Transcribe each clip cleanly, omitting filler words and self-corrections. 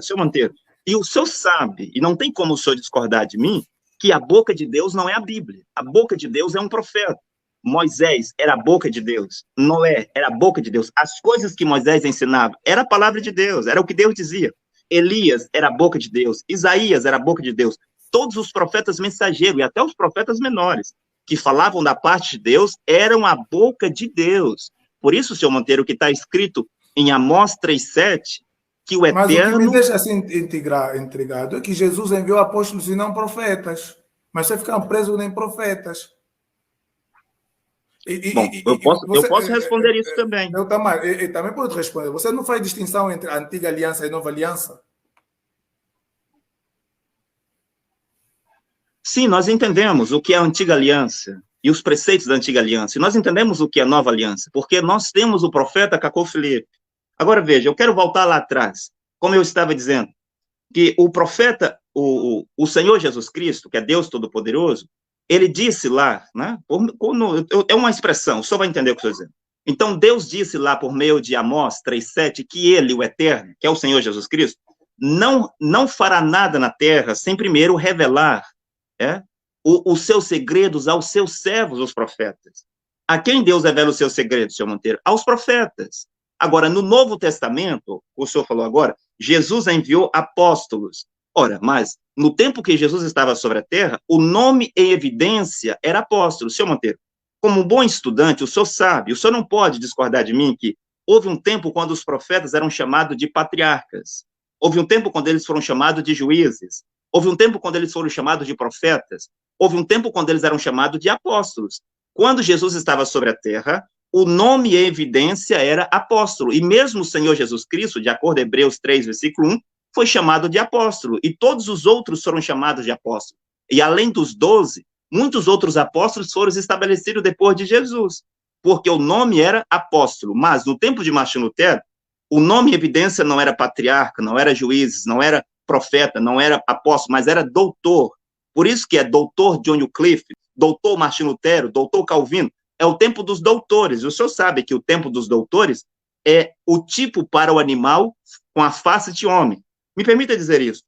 senhor Monteiro, e o senhor sabe, e não tem como o senhor discordar de mim, que a boca de Deus não é a Bíblia. A boca de Deus é um profeta. Moisés era a boca de Deus. Noé era a boca de Deus. As coisas que Moisés ensinava era a palavra de Deus, era o que Deus dizia. Elias era a boca de Deus. Isaías era a boca de Deus. Todos os profetas mensageiros, e até os profetas menores, que falavam da parte de Deus, eram a boca de Deus. Por isso, senhor Monteiro, que está escrito em Amós 3,7, que o Eterno... Mas o que me deixa assim intrigado é que Jesus enviou apóstolos e não profetas. Mas vocês ficaram presos nem profetas. Bom, eu posso responder isso também. Também pode responder. Você não faz distinção entre a antiga aliança e a nova aliança? Sim, nós entendemos o que é a antiga aliança e os preceitos da antiga aliança. E nós entendemos o que é a nova aliança, porque nós temos o profeta Cacô Filipe. Agora, veja, eu quero voltar lá atrás. Como eu estava dizendo, que o profeta, o Senhor Jesus Cristo, que é Deus Todo-Poderoso, ele disse lá, né, é uma expressão, o senhor vai entender o que eu estou dizendo. Então, Deus disse lá, por meio de Amós 3,7, que ele, o Eterno, que é o Senhor Jesus Cristo, não fará nada na terra sem primeiro revelar os seus segredos aos seus servos, os profetas. A quem Deus revela os seus segredos, senhor Monteiro? Aos profetas. Agora, no Novo Testamento, o senhor falou agora, Jesus enviou apóstolos. Ora, mas no tempo que Jesus estava sobre a terra, o nome em evidência era apóstolo. Senhor Monteiro, como um bom estudante, o senhor sabe, o senhor não pode discordar de mim que houve um tempo quando os profetas eram chamados de patriarcas. Houve um tempo quando eles foram chamados de juízes. Houve um tempo quando eles foram chamados de profetas. Houve um tempo quando eles eram chamados de apóstolos. Quando Jesus estava sobre a terra, o nome em evidência era apóstolo. E mesmo o Senhor Jesus Cristo, de acordo com Hebreus 3, versículo 1, foi chamado de apóstolo. E todos os outros foram chamados de apóstolo. E além dos 12, muitos outros apóstolos foram estabelecidos depois de Jesus. Porque o nome era apóstolo. Mas no tempo de Martim Lutero, o nome em evidência não era patriarca, não era juízes, não era profeta, não era apóstolo, mas era doutor. Por isso que é doutor John Wycliffe, doutor Martim Lutero, doutor Calvino. É o tempo dos doutores. O senhor sabe que o tempo dos doutores é o tipo para o animal com a face de homem. Me permita dizer isso.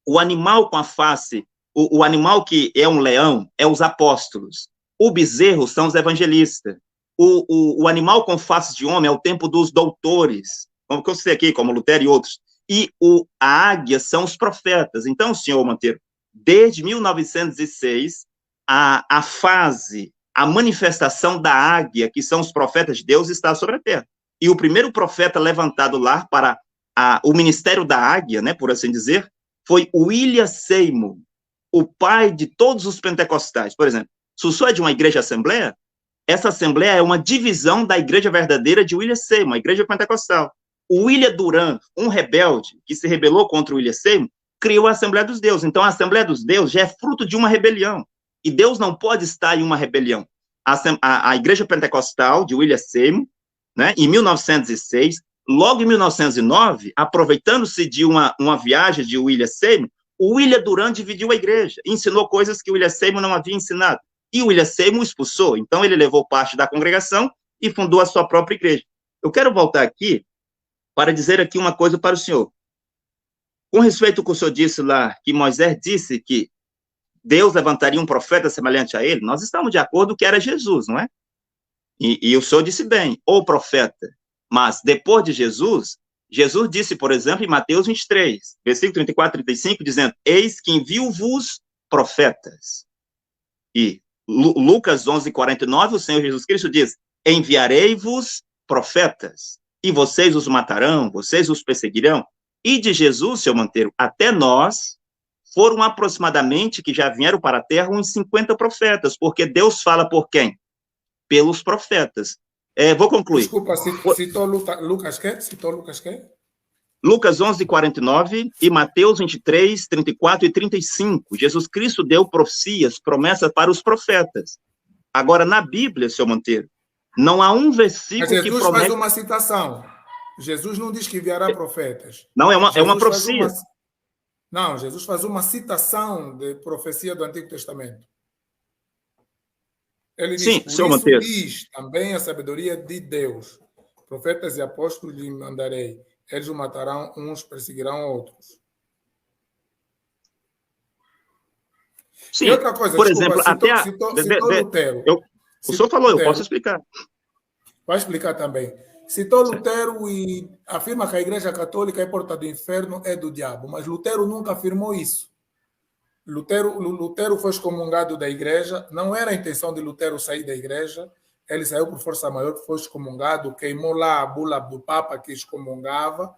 O animal com a face, o animal que é um leão, é os apóstolos. O bezerro são os evangelistas. O animal com face de homem é o tempo dos doutores, como que eu sei aqui, como Lutero e outros. E a águia são os profetas. Então, senhor Monteiro, desde 1906, a fase, a manifestação da águia, que são os profetas de Deus, está sobre a terra. E o primeiro profeta levantado lá para o ministério da águia, né, por assim dizer, foi William Seymour, o pai de todos os pentecostais. Por exemplo, se o senhor é de uma igreja assembleia, essa assembleia é uma divisão da igreja verdadeira de William Seymour, a igreja pentecostal. O William Durant, um rebelde que se rebelou contra o William Seymour, criou a Assembleia dos Deuses. Então, a Assembleia dos Deuses já é fruto de uma rebelião. E Deus não pode estar em uma rebelião. A Igreja Pentecostal de William Seymour, né, em 1906, logo em 1909, aproveitando-se de uma viagem de William Seymour, o William Durant dividiu a igreja, ensinou coisas que o William Seymour não havia ensinado. E o William Seymour expulsou. Então, ele levou parte da congregação e fundou a sua própria igreja. Eu quero voltar aqui para dizer aqui uma coisa para o senhor. Com respeito ao que o senhor disse lá, que Moisés disse que Deus levantaria um profeta semelhante a ele, nós estamos de acordo que era Jesus, não é? E o senhor disse bem, o profeta. Mas depois de Jesus, Jesus disse, por exemplo, em Mateus 23, versículo 34 e 35, dizendo, eis que envio-vos profetas. E Lucas 11, 49, o Senhor Jesus Cristo diz, enviarei-vos profetas. E vocês os matarão, vocês os perseguirão. E de Jesus, seu Monteiro, até nós, foram aproximadamente, que já vieram para a terra, uns 50 profetas, porque Deus fala por quem? Pelos profetas. Vou concluir. Desculpa, citou Lucas quê? Citou Lucas quê? Lucas 11, 49 e Mateus 23, 34 e 35. Jesus Cristo deu profecias, promessas para os profetas. Agora, na Bíblia, seu Monteiro, não há um versículo que promete... Jesus faz uma citação. Jesus não diz que enviará profetas. Não, é uma profecia. Não, Jesus faz uma citação de profecia do Antigo Testamento. Ele diz, sim, por senhor isso Monteiro. diz também a sabedoria de Deus. Profetas e apóstolos lhe mandarei. eles o matarão, uns perseguirão outros. Sim, E outra coisa, por desculpa, exemplo, até citou Lutero. o senhor falou, eu posso explicar. Vai explicar também. Citou Lutero e afirma que a Igreja Católica é porta do inferno, é do diabo, mas Lutero nunca afirmou isso. Lutero foi excomungado da Igreja, não era a intenção de Lutero sair da Igreja, ele saiu por força maior, foi excomungado, queimou lá a bula do Papa que excomungava,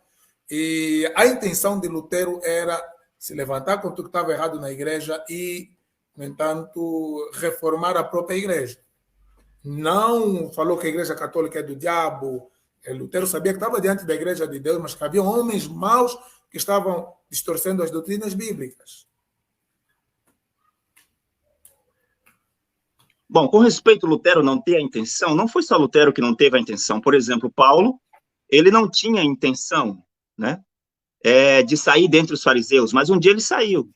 e a intenção de Lutero era se levantar contra o que estava errado na Igreja e, no entanto, reformar a própria Igreja. Não falou que a Igreja Católica é do diabo. Lutero sabia que estava diante da Igreja de Deus, mas que havia homens maus que estavam distorcendo as doutrinas bíblicas. Bom, com respeito a Lutero não ter a intenção, não foi só Lutero que não teve a intenção. Por exemplo, Paulo, ele não tinha a intenção, né, de sair dentre os fariseus, mas um dia ele saiu.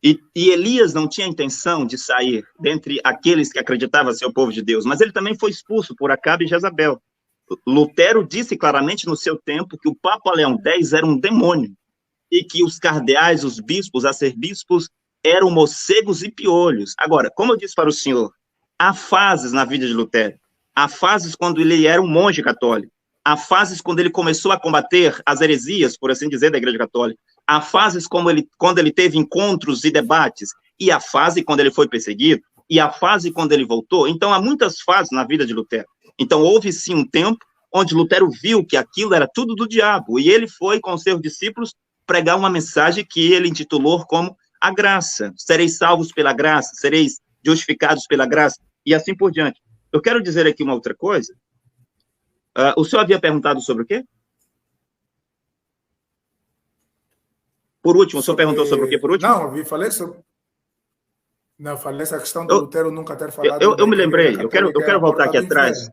E Elias não tinha a intenção de sair dentre aqueles que acreditavam ser o povo de Deus, mas ele também foi expulso por Acabe e Jezabel. Lutero disse claramente no seu tempo que o Papa Leão X era um demônio e que os cardeais, os bispos, arcebispos, eram morcegos e piolhos. Agora, como eu disse para o senhor, há fases na vida de Lutero. Há fases quando ele era um monge católico. Há fases quando ele começou a combater as heresias, por assim dizer, da Igreja Católica. Há fases quando ele teve encontros e debates. E há fase quando ele foi perseguido. E há fase quando ele voltou. Então, há muitas fases na vida de Lutero. Então, houve sim um tempo onde Lutero viu que aquilo era tudo do diabo. E ele foi, com seus discípulos, pregar uma mensagem que ele intitulou como a graça. Sereis salvos pela graça, sereis justificados pela graça, e assim por diante. Eu quero dizer aqui uma outra coisa. O senhor havia perguntado sobre o quê? Por último, o senhor perguntou sobre o quê por último? Não, eu falei sobre... Não, falei essa questão do Lutero nunca ter falado... Eu me lembrei, eu quero voltar aqui atrás.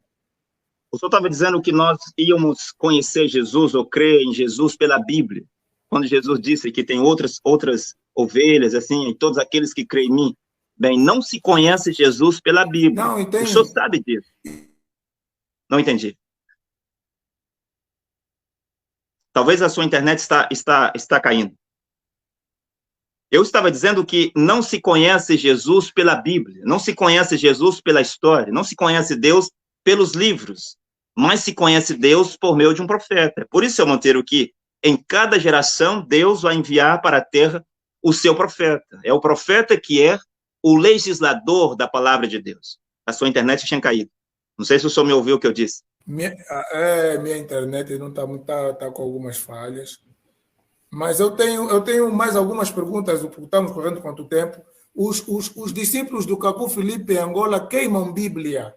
O senhor estava dizendo que nós íamos conhecer Jesus ou crer em Jesus pela Bíblia, quando Jesus disse que tem outras ovelhas, assim, e todos aqueles que creem em mim. Bem, não se conhece Jesus pela Bíblia. Não, entendi. O senhor sabe disso. Não entendi. Talvez a sua internet está caindo. Eu estava dizendo que não se conhece Jesus pela Bíblia, não se conhece Jesus pela história, não se conhece Deus pelos livros, mas se conhece Deus por meio de um profeta. Por isso, seu Monteiro, que em cada geração Deus vai enviar para a terra o seu profeta. É o profeta que é o legislador da palavra de Deus. A sua internet tinha caído. Não sei se o senhor me ouviu o que eu disse. Minha internet não está com algumas falhas. Mas eu tenho mais algumas perguntas, porque estamos correndo quanto tempo. Os discípulos do Cacu Filipe em Angola queimam Bíblia.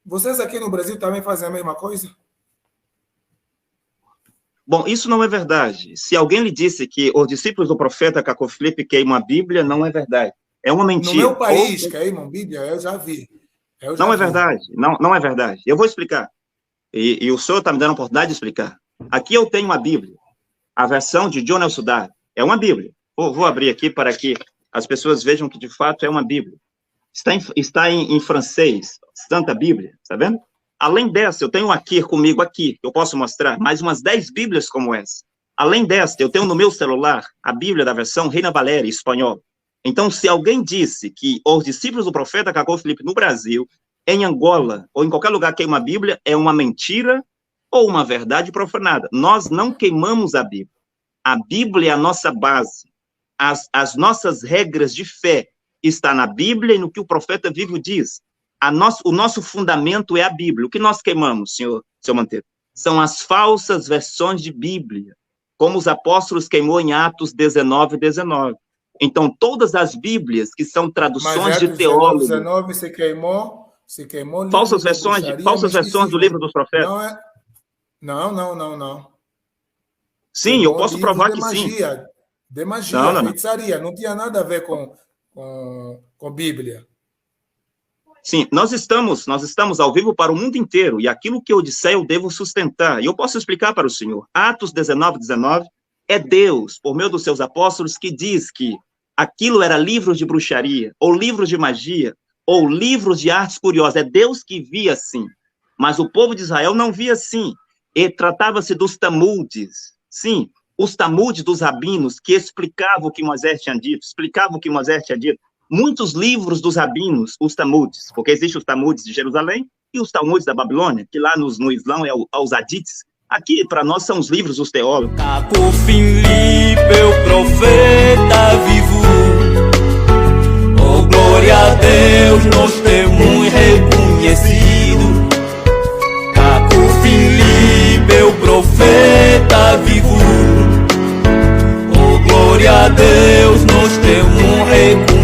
Vocês aqui no Brasil também fazem a mesma coisa? Bom, isso não é verdade. Se alguém lhe disse que os discípulos do profeta Cacu Filipe queimam a Bíblia, não é verdade. É uma mentira. No meu país, queimam Bíblia, eu já vi. Não é verdade, não é verdade. Eu vou explicar. E o senhor está me dando a oportunidade de explicar. Aqui eu tenho uma Bíblia. A versão de John Nelson Darby. É uma Bíblia. Vou abrir aqui para que as pessoas vejam que, de fato, é uma Bíblia. Está em francês, Santa Bíblia, está vendo? Além dessa, eu tenho aqui comigo, que eu posso mostrar, mais umas 10 Bíblias como essa. Além desta, eu tenho no meu celular a Bíblia da versão Reina Valéria, espanhol. Então, se alguém disse que os discípulos do profeta Cacu Filipe no Brasil, em Angola, ou em qualquer lugar queima a Bíblia, é uma mentira ou uma verdade profanada. Nós não queimamos a Bíblia. A Bíblia é a nossa base. As nossas regras de fé estão na Bíblia e no que o profeta vivo diz. O nosso fundamento é a Bíblia. O que nós queimamos, senhor Monteiro? São as falsas versões de Bíblia, como os apóstolos queimou em Atos 19:19. Então, todas as Bíblias que são traduções de teólogos... 19 se queimou falsas versões do livro dos profetas. Não. Sim, eu posso provar que sim. De magia, feitiçaria. Não tinha nada a ver com Bíblia. Sim, nós estamos ao vivo para o mundo inteiro, e aquilo que eu disser eu devo sustentar. E eu posso explicar para o senhor. Atos 19:19 é Deus, por meio dos seus apóstolos, que diz que aquilo era livros de bruxaria, ou livros de magia, ou livros de artes curiosas. É Deus que via assim. Mas o povo de Israel não via assim. E tratava-se dos Talmudes, Sim, os Talmudes dos rabinos que explicavam o que Moisés tinha dito, Muitos livros dos rabinos, os Talmudes, porque existem os Talmudes de Jerusalém e os Talmudes da Babilônia, que lá no Islã é os Hadiths. Aqui, para nós, são os livros dos teólogos. Caco Filipe, o profeta vivo. Oh, glória a Deus, nós temos reconhecido. Caco Filipe, o profeta vivo. Oh, glória a Deus, nós temos reconhecido.